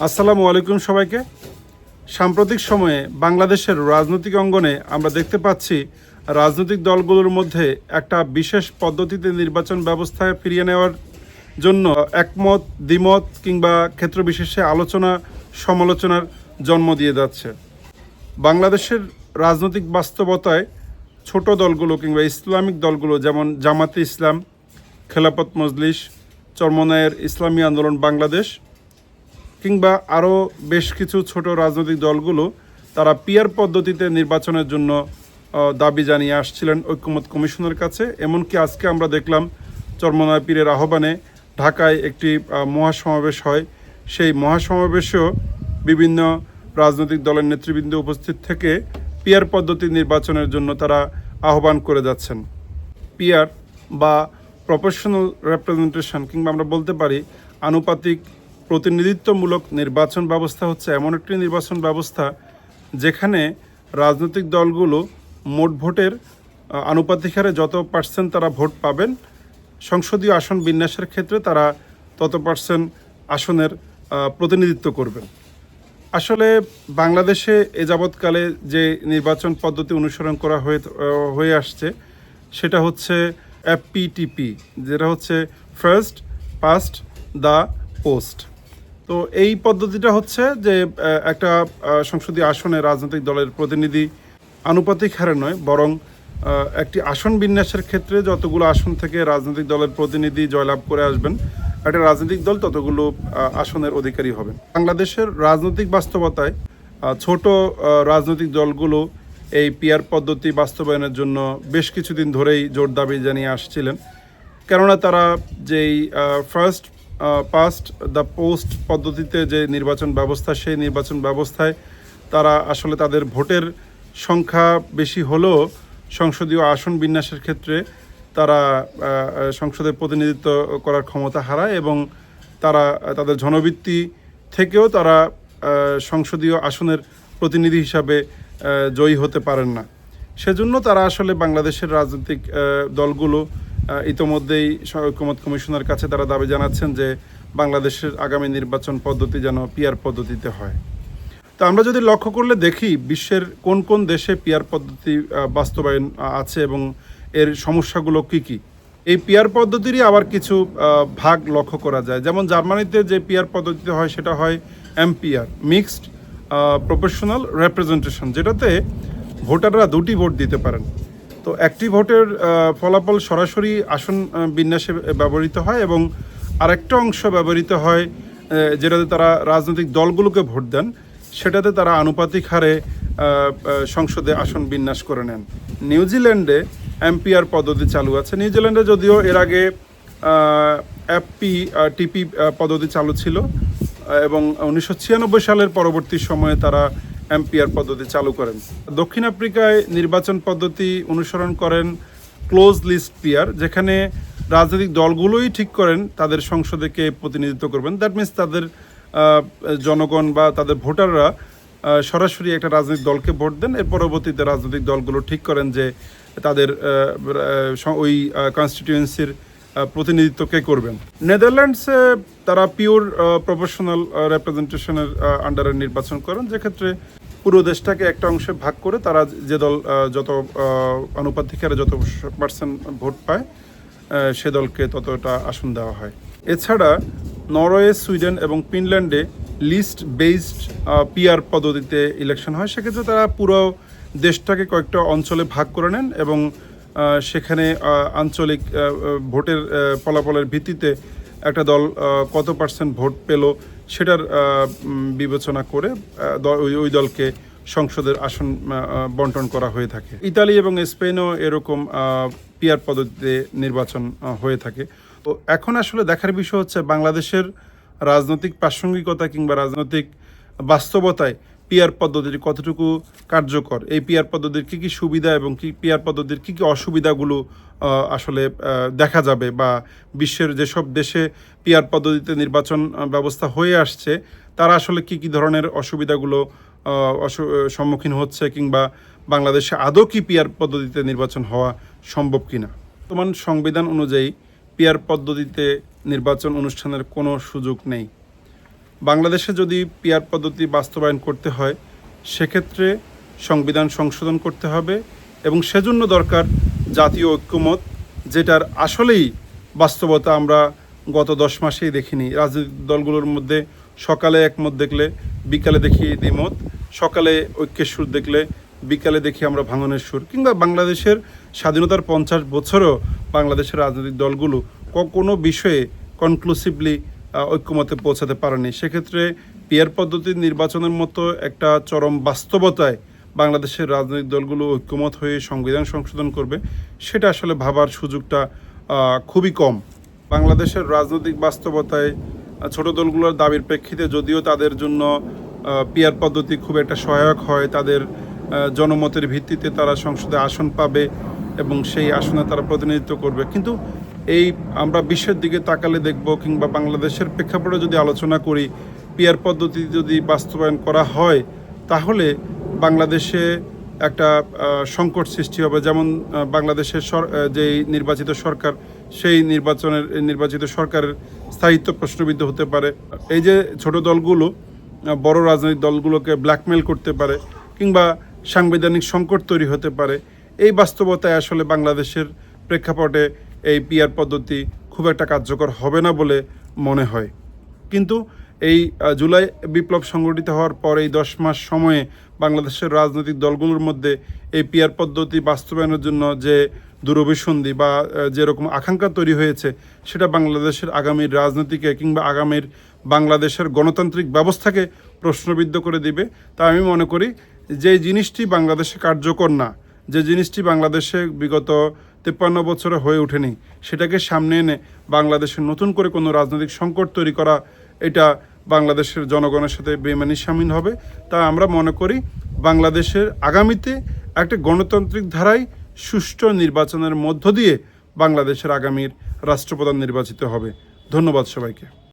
আসসালামু আলাইকুম সবাইকে। সাম্প্রতিক সময়ে বাংলাদেশের রাজনৈতিক অঙ্গনে আমরা দেখতে পাচ্ছি রাজনৈতিক দলগুলোর মধ্যে একটা বিশেষ পদ্ধতিতে নির্বাচন ব্যবস্থায় ফিরিয়ে নেওয়ার জন্য একমত, দ্বিমত কিংবা ক্ষেত্র বিশেষে আলোচনা সমালোচনার জন্ম দিয়ে যাচ্ছে। বাংলাদেশের রাজনৈতিক বাস্তবতায় ছোট দলগুলো কিংবা ইসলামিক দলগুলো যেমন জামাতে ইসলাম, খেলাফত মজলিস, চরমনায়ের ইসলামী আন্দোলন বাংলাদেশ কিংবা আরও বেশ কিছু ছোট রাজনৈতিক দলগুলো তারা পিয়ার পদ্ধতিতে নির্বাচনের জন্য দাবি জানিয়ে আসছিলেন ঐক্যমত্য কমিশনের কাছে। এমনকি আজকে আমরা দেখলাম চরমনায় পীরের আহ্বানে ঢাকায় একটি মহাসমাবেশ হয়। সেই মহাসমাবেশেও বিভিন্ন রাজনৈতিক দলের নেতৃবৃন্দ উপস্থিত থেকে পিয়ার পদ্ধতি নির্বাচনের জন্য তারা আহ্বান করে যাচ্ছেন। পিয়ার বা প্রপোর্শনাল রিপ্রেজেন্টেশন কিংবা আমরা বলতে পারি আনুপাতিক প্রতিনিধিত্বমূলক নির্বাচন ব্যবস্থা হচ্ছে এমন একটি নির্বাচন ব্যবস্থা যেখানে রাজনৈতিক দলগুলো মোট ভোটের আনুপাতিক হারে যত পার্সেন্ট তারা ভোট পাবেন, সংসদীয় আসন বিন্যাসের ক্ষেত্রে তারা তত পার্সেন্ট আসনের প্রতিনিধিত্ব করবেন। আসলে বাংলাদেশে এ যাবৎকালে যে নির্বাচন পদ্ধতি অনুসরণ করা হয়ে আসছে সেটা হচ্ছে এফপিটিপি, যেটা হচ্ছে ফার্স্ট পাস্ট দ্য পোস্ট। তো এই পদ্ধতিটা হচ্ছে যে একটা সংসদীয় আসনে রাজনৈতিক দলের প্রতিনিধি আনুপাতিক হারে নয়, বরং একটি আসন বিন্যাসের ক্ষেত্রে যতগুলো আসন থেকে রাজনৈতিক দলের প্রতিনিধি জয়লাভ করে আসবেন, একটা রাজনৈতিক দল ততগুলো আসনের অধিকারী হবেন। বাংলাদেশের রাজনৈতিক বাস্তবতায় ছোট রাজনৈতিক দলগুলো এই পিয়ার পদ্ধতি বাস্তবায়নের জন্য বেশ কিছুদিন ধরেই জোর দাবি জানিয়ে আসছিলেন। কেননা তারা যেই ফার্স্ট পাস্ট দ্য পোস্ট পদ্ধতিতে যে নির্বাচন ব্যবস্থা, সেই নির্বাচন ব্যবস্থায় তারা আসলে তাদের ভোটের সংখ্যা বেশি হলেও সংসদীয় আসন বিন্যাসের ক্ষেত্রে তারা সংসদের প্রতিনিধিত্ব করার ক্ষমতা হারায় এবং তারা তাদের জনবৃত্তি থেকেও তারা সংসদীয় আসনের প্রতিনিধি হিসাবে জয়ী হতে পারেন না। সেজন্য তারা আসলে বাংলাদেশের রাজনৈতিক দলগুলো ইতোমধ্যেই ঐক্যমত্য কমিশনের কাছে তারা দাবি জানাচ্ছেন যে বাংলাদেশের আগামী নির্বাচন পদ্ধতি যেন পিয়ার পদ্ধতিতে হয়। তো আমরা যদি লক্ষ্য করলে দেখি বিশ্বের কোন কোন দেশে পিয়ার পদ্ধতি বাস্তবায়ন আছে এবং এর সমস্যাগুলো কি কি। এই পিয়ার পদ্ধতিরই আবার কিছু ভাগ লক্ষ্য করা যায়। যেমন জার্মানিতে যে পিয়ার পদ্ধতিতে হয় সেটা হয় এমপিআর, মিক্সড প্রপোর্শনাল রিপ্রেজেন্টেশন, যেটাতে ভোটাররা দুটি ভোট দিতে পারেন। তো একটি ভোটের ফলাফল সরাসরি আসন বিন্যাসে ব্যবহৃত হয় এবং আরেকটা অংশ ব্যবহৃত হয় যেটাতে তারা রাজনৈতিক দলগুলোকে ভোট দেন, সেটাতে তারা আনুপাতিক হারে সংসদে আসন বিন্যাস করে নেন। নিউজিল্যান্ডে এমপিআর পদ্ধতি চালু আছে। নিউজিল্যান্ডে যদিও এর আগে এফপিটিপি পদ্ধতি চালু ছিল এবং 1996 সালের পরবর্তী সময়ে তারা এমপিআর পদ্ধতি চালু করেন। দক্ষিণ আফ্রিকায় নির্বাচন পদ্ধতি অনুসরণ করেন ক্লোজ লিস্ট পিয়ার, যেখানে রাজনৈতিক দলগুলোই ঠিক করেন তাদের সংসদে কে প্রতিনিধিত্ব করবেন। দ্যাট মিনস তাদের জনগণ বা তাদের ভোটাররা সরাসরি একটা রাজনৈতিক দলকে ভোট দেন, এর পরবর্তীতে রাজনৈতিক দলগুলো ঠিক করেন যে তাদের ওই কনস্টিটিউয়েন্সির প্রতিনিধিত্ব কে করবেন। নেদারল্যান্ডসে তারা পিওর প্রপোর্শনাল রিপ্রেজেন্টেশনের আন্ডারে নির্বাচন করেন, যেক্ষেত্রে পুরো দেশটাকে একটা অংশে ভাগ করে তারা যে দল যত আনুপাতিক হারে যত পার্সেন্ট ভোট পায় সে দলকে ততটা আসন দেওয়া হয়। এছাড়া নরওয়ে, সুইডেন এবং ফিনল্যান্ডে লিস্ট বেসড পিআর পদ্ধতিতে ইলেকশন হয়। সেক্ষেত্রে তারা পুরো দেশটাকে কয়েকটা অঞ্চলে ভাগ করে নেন এবং সেখানে আঞ্চলিক ভোটের ফলাফলের ভিত্তিতে একটা দল কত পার্সেন্ট ভোট পেল সেটার বিবেচনা করে ওই দলকে সংসদের আসন বন্টন করা হয়ে থাকে। ইতালি এবং স্পেনও এরকম পিয়ার পদ্ধতিতে নির্বাচন হয়ে থাকে। তো এখন আসলে দেখার বিষয় হচ্ছে বাংলাদেশের রাজনৈতিক প্রাসঙ্গিকতা কিংবা রাজনৈতিক বাস্তবতায় পিয়ার পদ্ধতিটি কতটুকু কার্যকর, এই পিয়ার পদ্ধতির কী কী সুবিধা এবং পিয়ার পদ্ধতির কী কী অসুবিধাগুলো আসলে দেখা যাবে, বা বিশ্বের যেসব দেশে পিয়ার পদ্ধতিতে নির্বাচন ব্যবস্থা হয়ে আসছে তারা আসলে কী কী ধরনের অসুবিধাগুলো সম্মুখীন হচ্ছে, কিংবা বাংলাদেশে আদৌ কি পিয়ার পদ্ধতিতে নির্বাচন হওয়া সম্ভব কিনা। বর্তমান সংবিধান অনুযায়ী পিয়ার পদ্ধতিতে নির্বাচন অনুষ্ঠানের কোনো সুযোগ নেই। বাংলাদেশে যদি পিআর পদ্ধতি বাস্তবায়ন করতে হয় সেক্ষেত্রে সংবিধান সংশোধন করতে হবে এবং সেজন্য দরকার জাতীয় ঐক্যমত, যেটার আসলেই বাস্তবতা আমরা গত 10 মাসেই দেখিনি। রাজনৈতিক দলগুলোর মধ্যে সকালে একমত দেখলে বিকালে দেখি দ্বিমত, সকালে ঐক্যের সুর দেখলে বিকালে দেখি আমরা ভাঙনের সুর। কিংবা বাংলাদেশের স্বাধীনতার 50 বছরও বাংলাদেশের রাজনৈতিক দলগুলো কোনো বিষয়ে কনক্লুসিভলি ঐক্যমতে পৌঁছাতে পারেনি। সেক্ষেত্রে পিআর পদ্ধতির নির্বাচনের মতো একটা চরম বাস্তবতায় বাংলাদেশের রাজনৈতিক দলগুলো ঐক্যমত হয়ে সংবিধান সংশোধন করবে, সেটা আসলে ভাবার সুযোগটা খুবই কম। বাংলাদেশের রাজনৈতিক বাস্তবতায় ছোট দলগুলোর দাবির প্রেক্ষিতে যদিও তাদের জন্য পিআর পদ্ধতি খুব একটা সহায়ক হয়, তাদের জনমতের ভিত্তিতে তারা সংসদে আসন পাবে এবং সেই আসনে তারা প্রতিনিধিত্ব করবে, কিন্তু এই আমরা বিশ্বের দিকে তাকালে দেখব, কিংবা বাংলাদেশের প্রেক্ষাপটে যদি আলোচনা করি, পিআর পদ্ধতি যদি বাস্তবায়ন করা হয় তাহলে বাংলাদেশে একটা সংকট সৃষ্টি হবে। যেমন বাংলাদেশের যেই নির্বাচিত সরকার, সেই নির্বাচিত সরকারের স্থায়িত্ব প্রশ্নবিদ্ধ হতে পারে। এই যে ছোট দলগুলো বড় রাজনৈতিক দলগুলোকে ব্ল্যাকমেল করতে পারে, কিংবা সাংবিধানিক সংকট তৈরি হতে পারে। এই বাস্তবতায় আসলে বাংলাদেশের প্রেক্ষাপটে এই পিআর পদ্ধতি খুব একটা কার্যকর হবে না বলে মনে হয়। কিন্তু এই জুলাই বিপ্লব সংগঠিত হওয়ার পর এই 10 মাস সময়ে বাংলাদেশের রাজনৈতিক দলগুলোর মধ্যে এই পিআর পদ্ধতি বাস্তবায়নের জন্য যে দূরভিসন্ধি বা যেরকম আকাঙ্ক্ষা তৈরি হয়েছে, সেটা বাংলাদেশের আগামীর রাজনীতিকে কিংবা আগামীর বাংলাদেশের গণতান্ত্রিক ব্যবস্থাকে প্রশ্নবিদ্ধ করে দিবে। তা আমি মনে করি যে জিনিসটি বাংলাদেশে কার্যকর না, যে জিনিসটি বাংলাদেশে বিগত 53 বছরে হয়ে ওঠেনি, সেটাকে সামনে এনে বাংলাদেশের নতুন করে কোনো রাজনৈতিক সংকট তৈরি করা, এটা বাংলাদেশের জনগণের সাথে বেইমানি শামিল হবে। তা আমরা মনে করি বাংলাদেশের আগামীতে একটা গণতান্ত্রিক ধারায় সুষ্ঠু নির্বাচনের মধ্য দিয়ে বাংলাদেশের আগামীর রাষ্ট্রপ্রধান নির্বাচিত হবে। ধন্যবাদ সবাইকে।